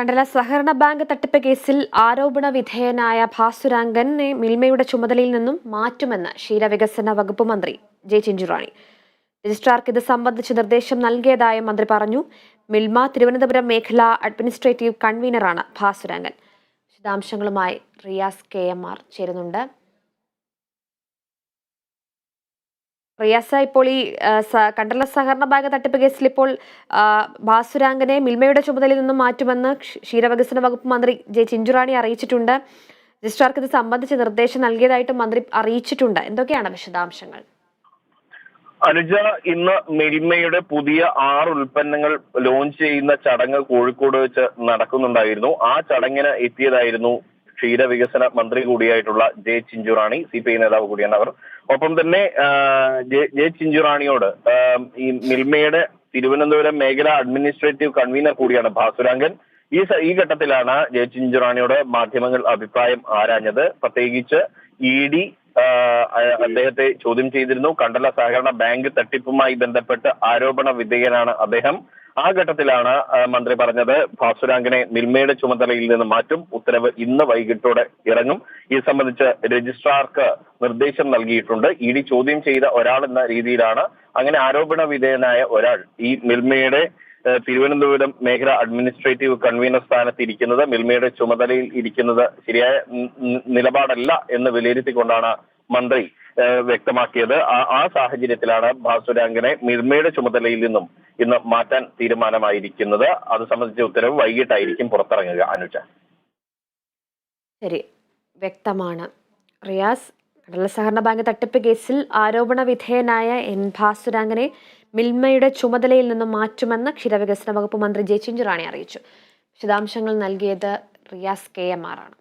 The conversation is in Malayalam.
കണ്ടല സഹകരണ ബാങ്ക് തട്ടിപ്പ് കേസിൽ ആരോപണ വിധേയനായ ഭാസുരാംഗനെ മിൽമയുടെ ചുമതലയിൽ നിന്നും മാറ്റുമെന്ന് ക്ഷീരവികസന വകുപ്പ് മന്ത്രി ജെ ചിഞ്ചുറാണി. രജിസ്ട്രാർക്ക് ഇത് സംബന്ധിച്ച് നിർദ്ദേശം നൽകിയതായും മന്ത്രി പറഞ്ഞു. മിൽമ തിരുവനന്തപുരം മേഖലാ അഡ്മിനിസ്ട്രേറ്റീവ് കൺവീനറാണ് ഭാസുരാംഗൻ. വിശദാംശങ്ങളുമായി റിയാസ് KMR ചേരുന്നുണ്ട്. റിയാസ, ഇപ്പോൾ ഈ കണ്ടല സഹകരണ ബാങ്ക് തട്ടിപ്പ് കേസിൽ ഇപ്പോൾ ഭാസുരാംഗനെ മിൽമയുടെ ചുമതലയിൽ നിന്നും മാറ്റുമെന്ന് ക്ഷീരവികസന വകുപ്പ് മന്ത്രി ജെ ചിഞ്ചുറാണി അറിയിച്ചിട്ടുണ്ട്. രജിസ്ട്രാർക്ക് ഇത് സംബന്ധിച്ച് നിർദ്ദേശം നൽകിയതായിട്ടും മന്ത്രി അറിയിച്ചിട്ടുണ്ട്. എന്തൊക്കെയാണ് വിശദാംശങ്ങൾ? അനുജ, ഇന്ന് മിൽമയുടെ പുതിയ 6 ഉൽപ്പന്നങ്ങൾ ലോഞ്ച് ചെയ്യുന്ന ചടങ്ങ് കോഴിക്കോട് വെച്ച് നടക്കുന്നുണ്ടായിരുന്നു. ആ ചടങ്ങിന് എത്തിയതായിരുന്നു ക്ഷീരവികസന മന്ത്രി കൂടിയായിട്ടുള്ള ജെ ചിഞ്ചുറാണി. CPI നേതാവ് കൂടിയാണ് അവർ. ഒപ്പം തന്നെ ജെ ചിഞ്ചുറാണിയോട് ഈ മിൽമയുടെ തിരുവനന്തപുരം മേഖലാ അഡ്മിനിസ്ട്രേറ്റീവ് കൺവീനർ കൂടിയാണ് ഭാസുരാംഗൻ. ഈ ഘട്ടത്തിലാണ് ജെ ചിഞ്ചുറാണിയോട് മാധ്യമങ്ങൾ അഭിപ്രായം ആരാഞ്ഞത്. പ്രത്യേകിച്ച് ED അദ്ദേഹത്തെ ചോദ്യം ചെയ്തിരുന്നു. കണ്ടല സഹകരണ ബാങ്ക് തട്ടിപ്പുമായി ബന്ധപ്പെട്ട് ആരോപണ വിധേയനാണ് അദ്ദേഹം. ആ ഘട്ടത്തിലാണ് മന്ത്രി പറഞ്ഞത് ഭാസുരാംഗനെ മിൽമയുടെ ചുമതലയിൽ നിന്ന് മാറ്റും. ഉത്തരവ് ഇന്ന് വൈകിട്ടോടെ ഇറങ്ങും. ഇത് സംബന്ധിച്ച് രജിസ്ട്രാർക്ക് നിർദ്ദേശം നൽകിയിട്ടുണ്ട്. ED ചോദ്യം ചെയ്ത ഒരാൾ എന്ന രീതിയിലാണ് അങ്ങനെ ആരോപണ വിധേയനായ ഒരാൾ ഈ മിൽമയുടെ തിരുവനന്തപുരം മേഖല അഡ്മിനിസ്ട്രേറ്റീവ് കൺവീനർ സ്ഥാനത്ത് ഇരിക്കുന്നത്, മിൽമയുടെ ചുമതലയിൽ ഇരിക്കുന്നത് ശരിയായ നിലപാടല്ല എന്ന് വിലയിരുത്തിക്കൊണ്ടാണ് മന്ത്രി വ്യക്തമാക്കിയത്. ആ സാഹചര്യത്തിലാണ് ഭാസുരാംഗനെ മിൽമയുടെ ചുമതലയിൽ നിന്നും ഇന്ന് മാറ്റാൻ തീരുമാനമായിരിക്കുന്നത്. അത് സംബന്ധിച്ച ഉത്തരവ് വൈകിട്ടായിരിക്കും പുറത്തിറങ്ങുക. അനുജ, ശരി, വ്യക്തമാണ്. റിയാസ്, കണ്ടല സഹകരണ ബാങ്ക് തട്ടിപ്പ് കേസിൽ ആരോപണ വിധേയനായ ഭാസുരാംഗനെ മിൽമയുടെ ചുമതലയിൽ നിന്നും മാറ്റുമെന്ന് ക്ഷീരവികസന വകുപ്പ് മന്ത്രി ജെ ചിഞ്ചുറാണി അറിയിച്ചു. വിശദാംശങ്ങൾ നൽകിയത് റിയാസ് KMR ആണ്.